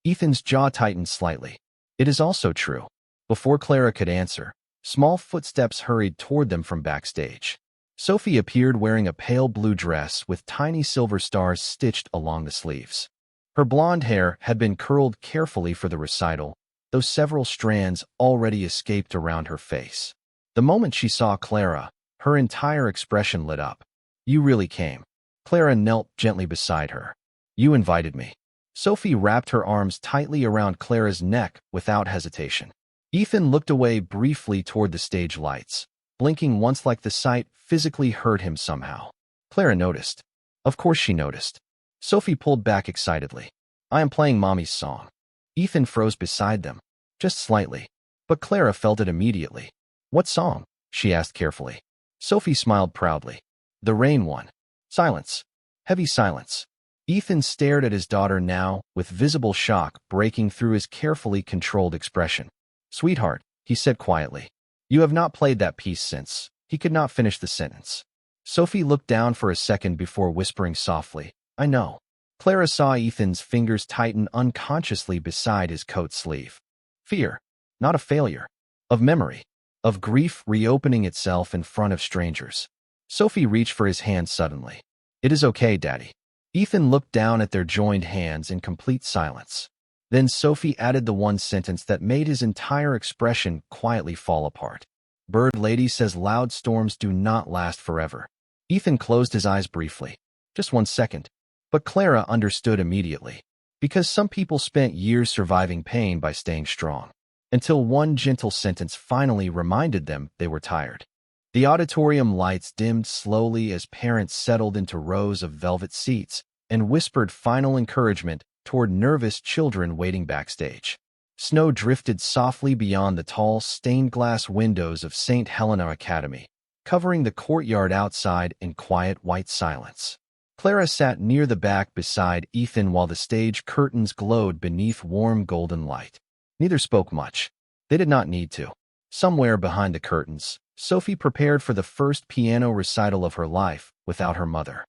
Ethan's jaw tightened slightly. It is also true. Before Clara could answer, small footsteps hurried toward them from backstage. Sophie appeared wearing a pale blue dress with tiny silver stars stitched along the sleeves. Her blonde hair had been curled carefully for the recital, though several strands already escaped around her face. The moment she saw Clara, her entire expression lit up. You really came. Clara knelt gently beside her. You invited me. Sophie wrapped her arms tightly around Clara's neck without hesitation. Ethan looked away briefly toward the stage lights, blinking once like the sight physically hurt him somehow. Clara noticed. Of course she noticed. Sophie pulled back excitedly. I am playing Mommy's song. Ethan froze beside them, just slightly, but Clara felt it immediately. What song? She asked carefully. Sophie smiled proudly. The Rain one. Silence. Heavy silence. Ethan stared at his daughter now, with visible shock breaking through his carefully controlled expression. Sweetheart, he said quietly. You have not played that piece since. He could not finish the sentence. Sophie looked down for a second before whispering softly, I know. Clara saw Ethan's fingers tighten unconsciously beside his coat sleeve. Fear. Not a failure. Of memory. of grief reopening itself in front of strangers. Sophie reached for his hand suddenly. "It is okay, Daddy." Ethan looked down at their joined hands in complete silence. Then Sophie added the one sentence that made his entire expression quietly fall apart. "Bird Lady says loud storms do not last forever." Ethan closed his eyes briefly. Just 1 second. But Clara understood immediately. Because some people spent years surviving pain by staying strong. Until one gentle sentence finally reminded them they were tired. The auditorium lights dimmed slowly as parents settled into rows of velvet seats and whispered final encouragement toward nervous children waiting backstage. Snow drifted softly beyond the tall stained-glass windows of St. Helena Academy, covering the courtyard outside in quiet white silence. Clara sat near the back beside Ethan while the stage curtains glowed beneath warm golden light. Neither spoke much. They did not need to. Somewhere behind the curtains, Sophie prepared for the first piano recital of her life without her mother.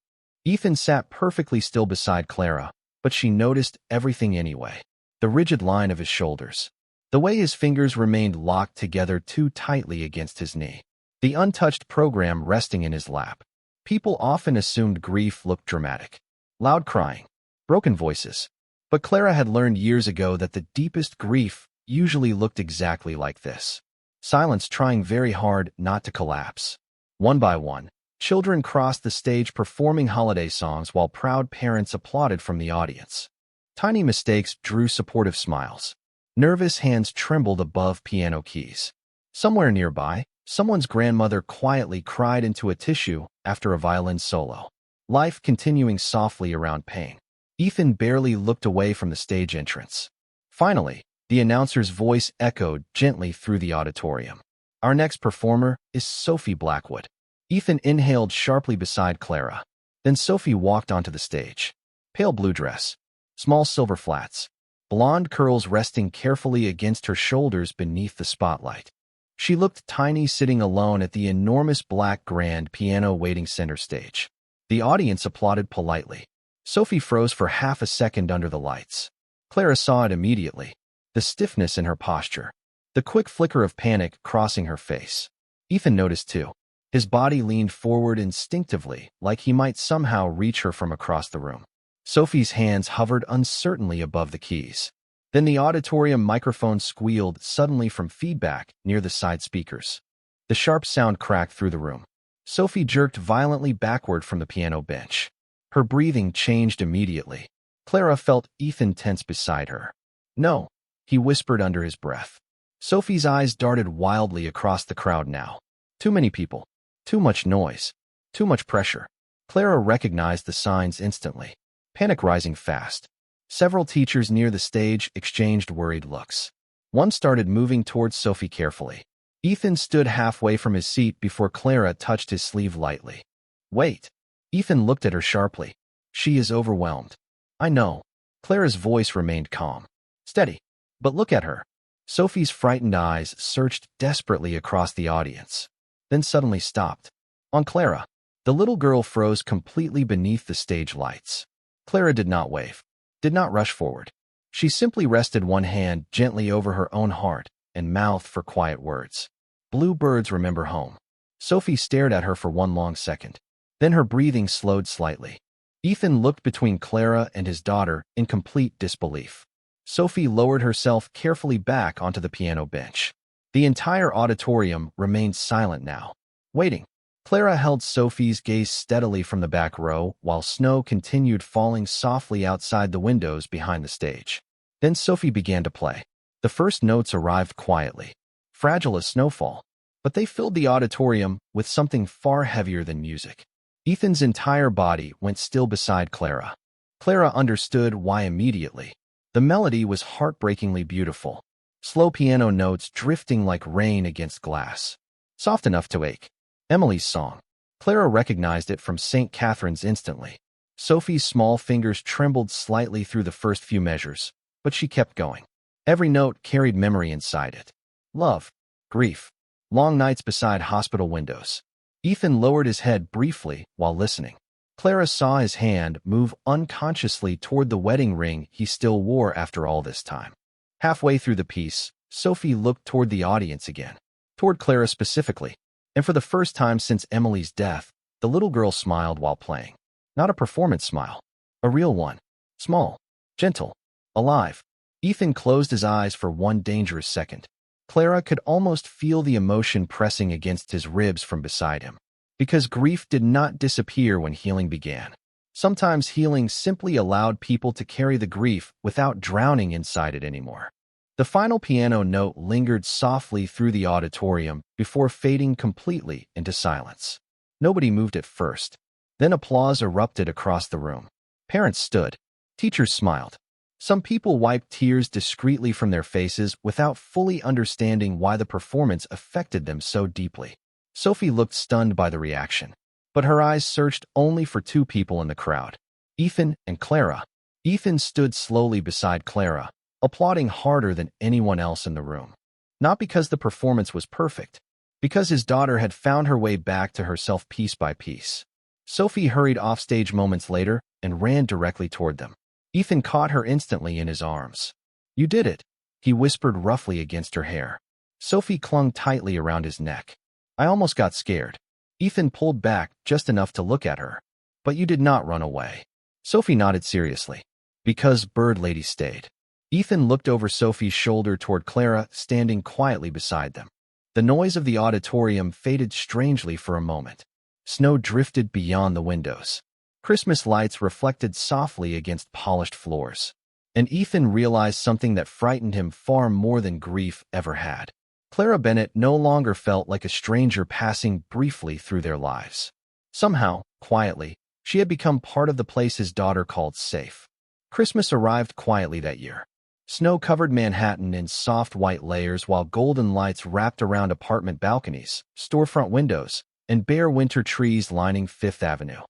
Ethan sat perfectly still beside Clara, but she noticed everything anyway. The rigid line of his shoulders. The way his fingers remained locked together too tightly against his knee. The untouched program resting in his lap. People often assumed grief looked dramatic. Loud crying. Broken voices. But Clara had learned years ago that the deepest grief usually looked exactly like this. Silence trying very hard not to collapse. One by one, children crossed the stage performing holiday songs while proud parents applauded from the audience. Tiny mistakes drew supportive smiles. Nervous hands trembled above piano keys. Somewhere nearby, someone's grandmother quietly cried into a tissue after a violin solo. Life continuing softly around pain. Ethan barely looked away from the stage entrance. Finally, the announcer's voice echoed gently through the auditorium. "Our next performer is Sophie Blackwood." Ethan inhaled sharply beside Clara. Then Sophie walked onto the stage. Pale blue dress. Small silver flats. Blonde curls resting carefully against her shoulders beneath the spotlight. She looked tiny sitting alone at the enormous black grand piano waiting center stage. The audience applauded politely. Sophie froze for half a second under the lights. Clara saw it immediately. The stiffness in her posture. The quick flicker of panic crossing her face. Ethan noticed too. His body leaned forward instinctively, like he might somehow reach her from across the room. Sophie's hands hovered uncertainly above the keys. Then the auditorium microphone squealed suddenly from feedback near the side speakers. The sharp sound cracked through the room. Sophie jerked violently backward from the piano bench. Her breathing changed immediately. Clara felt Ethan tense beside her. "No," he whispered under his breath. Sophie's eyes darted wildly across the crowd now. Too many people. Too much noise. Too much pressure. Clara recognized the signs instantly. Panic rising fast. Several teachers near the stage exchanged worried looks. One started moving towards Sophie carefully. Ethan stood halfway from his seat before Clara touched his sleeve lightly. "Wait." Ethan looked at her sharply. "She is overwhelmed." "I know." Clara's voice remained calm. "Steady. But look at her." Sophie's frightened eyes searched desperately across the audience, then suddenly stopped. On Clara. The little girl froze completely beneath the stage lights. Clara did not wave, did not rush forward. She simply rested one hand gently over her own heart and mouthed for quiet words. "Blue birds remember home." Sophie stared at her for one long second. Then her breathing slowed slightly. Ethan looked between Clara and his daughter in complete disbelief. Sophie lowered herself carefully back onto the piano bench. The entire auditorium remained silent now, waiting. Clara held Sophie's gaze steadily from the back row while snow continued falling softly outside the windows behind the stage. Then Sophie began to play. The first notes arrived quietly, fragile as snowfall, but they filled the auditorium with something far heavier than music. Ethan's entire body went still beside Clara. Clara understood why immediately. The melody was heartbreakingly beautiful. Slow piano notes drifting like rain against glass. Soft enough to ache. Emily's song. Clara recognized it from St. Catherine's instantly. Sophie's small fingers trembled slightly through the first few measures, but she kept going. Every note carried memory inside it. Love. Grief. Long nights beside hospital windows. Ethan lowered his head briefly while listening. Clara saw his hand move unconsciously toward the wedding ring he still wore after all this time. Halfway through the piece, Sophie looked toward the audience again. toward Clara specifically. And for the first time since Emily's death, the little girl smiled while playing. Not a performance smile. A real one. Small, gentle, alive. Ethan closed his eyes for one dangerous second. Clara could almost feel the emotion pressing against his ribs from beside him. Because grief did not disappear when healing began. Sometimes healing simply allowed people to carry the grief without drowning inside it anymore. The final piano note lingered softly through the auditorium before fading completely into silence. Nobody moved at first. Then applause erupted across the room. Parents stood. Teachers smiled. Some people wiped tears discreetly from their faces without fully understanding why the performance affected them so deeply. Sophie looked stunned by the reaction, but her eyes searched only for two people in the crowd, Ethan and Clara. Ethan stood slowly beside Clara, applauding harder than anyone else in the room. Not because the performance was perfect, because his daughter had found her way back to herself piece by piece. Sophie hurried offstage moments later and ran directly toward them. Ethan caught her instantly in his arms. "You did it," he whispered roughly against her hair. Sophie clung tightly around his neck. "I almost got scared." Ethan pulled back just enough to look at her. "But you did not run away." Sophie nodded seriously. "Because Bird Lady stayed." Ethan looked over Sophie's shoulder toward Clara, standing quietly beside them. The noise of the auditorium faded strangely for a moment. Snow drifted beyond the windows. Christmas lights reflected softly against polished floors. And Ethan realized something that frightened him far more than grief ever had. Clara Bennett no longer felt like a stranger passing briefly through their lives. Somehow, quietly, she had become part of the place his daughter called safe. Christmas arrived quietly that year. Snow covered Manhattan in soft white layers while golden lights wrapped around apartment balconies, storefront windows, and bare winter trees lining Fifth Avenue.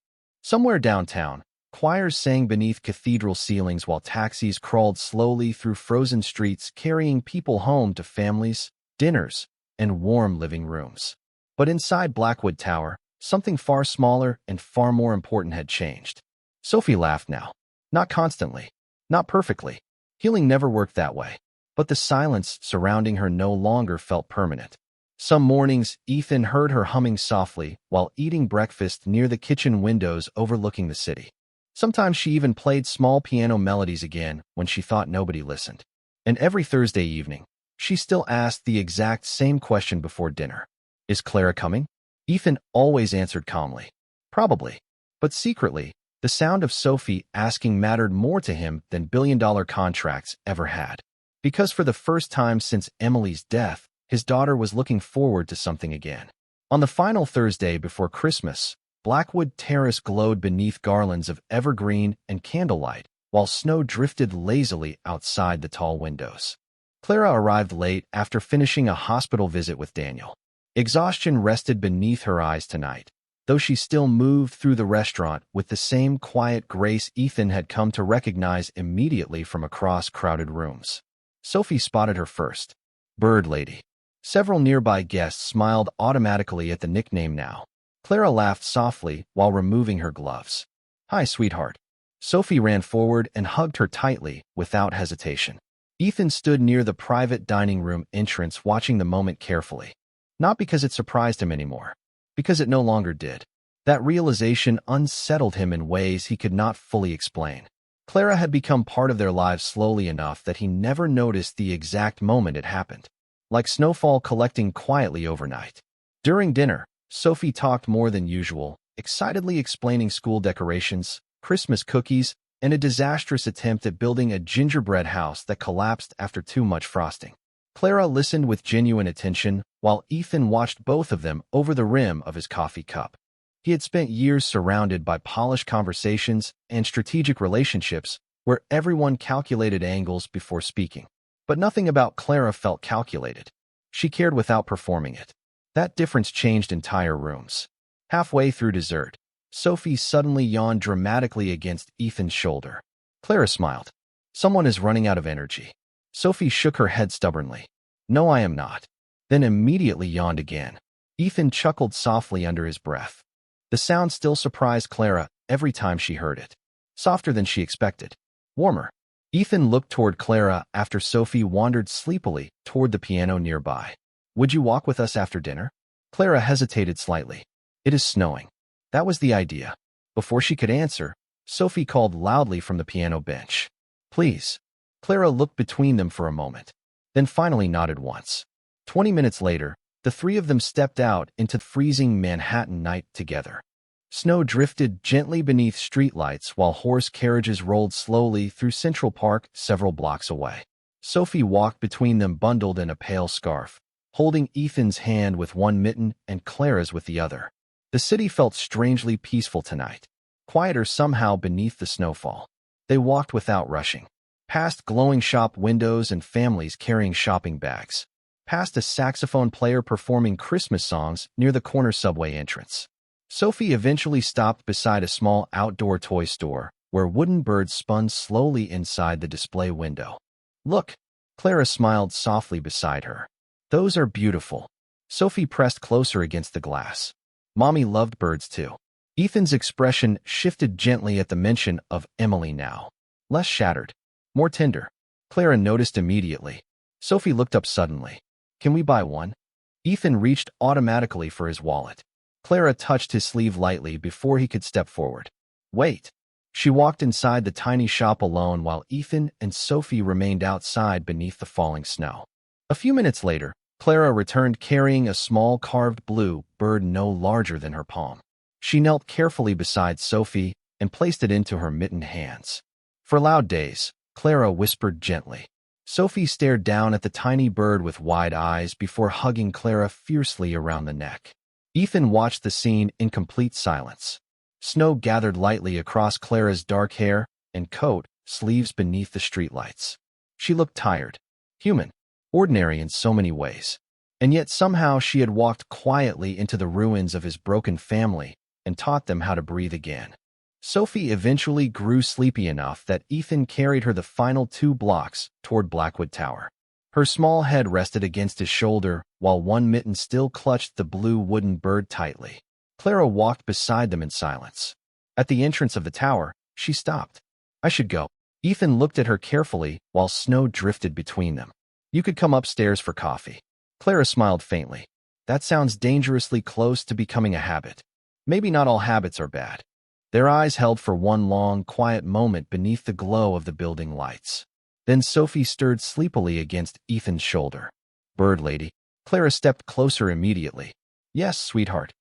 Somewhere downtown, choirs sang beneath cathedral ceilings while taxis crawled slowly through frozen streets carrying people home to families, dinners, and warm living rooms. But inside Blackwood Tower, something far smaller and far more important had changed. Sophie laughed now. Not constantly. Not perfectly. Healing never worked that way. But the silence surrounding her no longer felt permanent. Some mornings, Ethan heard her humming softly while eating breakfast near the kitchen windows overlooking the city. Sometimes she even played small piano melodies again when she thought nobody listened. And every Thursday evening, she still asked the exact same question before dinner. "Is Clara coming?" Ethan always answered calmly. "Probably." But secretly, the sound of Sophie asking mattered more to him than billion-dollar contracts ever had. Because for the first time since Emily's death, his daughter was looking forward to something again. On the final Thursday before Christmas, Blackwood Terrace glowed beneath garlands of evergreen and candlelight, while snow drifted lazily outside the tall windows. Clara arrived late after finishing a hospital visit with Daniel. Exhaustion rested beneath her eyes tonight, though she still moved through the restaurant with the same quiet grace Ethan had come to recognize immediately from across crowded rooms. Sophie spotted her first. "Bird Lady." Several nearby guests smiled automatically at the nickname now. Clara laughed softly while removing her gloves. "Hi, sweetheart." Sophie ran forward and hugged her tightly without hesitation. Ethan stood near the private dining room entrance watching the moment carefully. Not because it surprised him anymore, because it no longer did. That realization unsettled him in ways he could not fully explain. Clara had become part of their lives slowly enough that he never noticed the exact moment it happened. Like snowfall collecting quietly overnight. During dinner, Sophie talked more than usual, excitedly explaining school decorations, Christmas cookies, and a disastrous attempt at building a gingerbread house that collapsed after too much frosting. Clara listened with genuine attention, while Ethan watched both of them over the rim of his coffee cup. He had spent years surrounded by polished conversations and strategic relationships where everyone calculated angles before speaking. But nothing about Clara felt calculated. She cared without performing it. That difference changed entire rooms. Halfway through dessert, Sophie suddenly yawned dramatically against Ethan's shoulder. Clara smiled. "Someone is running out of energy." Sophie shook her head stubbornly. "No, I am not." Then immediately yawned again. Ethan chuckled softly under his breath. The sound still surprised Clara every time she heard it. Softer than she expected. Warmer. Ethan looked toward Clara after Sophie wandered sleepily toward the piano nearby. Would you walk with us after dinner? Clara hesitated slightly. It is snowing. That was the idea. Before she could answer, Sophie called loudly from the piano bench. Please. Clara looked between them for a moment, then finally nodded once. 20 minutes later, the three of them stepped out into the freezing Manhattan night together. Snow drifted gently beneath streetlights while horse carriages rolled slowly through Central Park several blocks away. Sophie walked between them bundled in a pale scarf, holding Ethan's hand with one mitten and Clara's with the other. The city felt strangely peaceful tonight, quieter somehow beneath the snowfall. They walked without rushing, past glowing shop windows and families carrying shopping bags, past a saxophone player performing Christmas songs near the corner subway entrance. Sophie eventually stopped beside a small outdoor toy store where wooden birds spun slowly inside the display window. Look, Clara smiled softly beside her. Those are beautiful. Sophie pressed closer against the glass. Mommy loved birds too. Ethan's expression shifted gently at the mention of Emily now. Less shattered, more tender. Clara noticed immediately. Sophie looked up suddenly. Can we buy one? Ethan reached automatically for his wallet. Clara touched his sleeve lightly before he could step forward. Wait. She walked inside the tiny shop alone while Ethan and Sophie remained outside beneath the falling snow. A few minutes later, Clara returned carrying a small carved blue bird no larger than her palm. She knelt carefully beside Sophie and placed it into her mittened hands. For loud days, Clara whispered gently. Sophie stared down at the tiny bird with wide eyes before hugging Clara fiercely around the neck. Ethan watched the scene in complete silence. Snow gathered lightly across Clara's dark hair and coat, sleeves beneath the streetlights. She looked tired, human, ordinary in so many ways. And yet somehow she had walked quietly into the ruins of his broken family and taught them how to breathe again. Sophie eventually grew sleepy enough that Ethan carried her the final 2 blocks toward Blackwood Tower. Her small head rested against his shoulder while one mitten still clutched the blue wooden bird tightly. Clara walked beside them in silence. At the entrance of the tower, she stopped. I should go. Ethan looked at her carefully while snow drifted between them. You could come upstairs for coffee. Clara smiled faintly. That sounds dangerously close to becoming a habit. Maybe not all habits are bad. Their eyes held for one long, quiet moment beneath the glow of the building lights. Then Sophie stirred sleepily against Ethan's shoulder. Bird lady. Clara stepped closer immediately. Yes, sweetheart.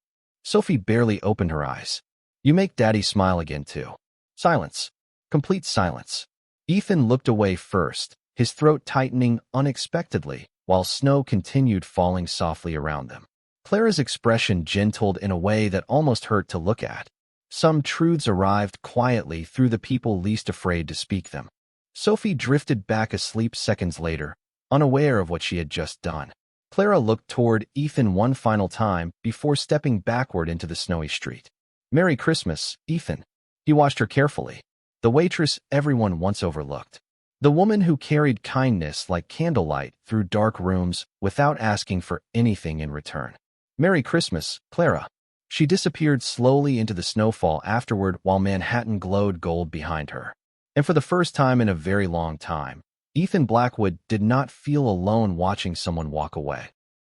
Sophie barely opened her eyes. You make Daddy smile again, too. Silence. Complete silence. Ethan looked away first, his throat tightening unexpectedly, while snow continued falling softly around them. Clara's expression gentled in a way that almost hurt to look at. Some truths arrived quietly through the people least afraid to speak them. Sophie drifted back asleep seconds later, unaware of what she had just done. Clara looked toward Ethan one final time before stepping backward into the snowy street. Merry Christmas, Ethan. He watched her carefully. The waitress everyone once overlooked. The woman who carried kindness like candlelight through dark rooms without asking for anything in return. Merry Christmas, Clara. She disappeared slowly into the snowfall afterward while Manhattan glowed gold behind her. And for the first time in a very long time, Ethan Blackwood did not feel alone watching someone walk away.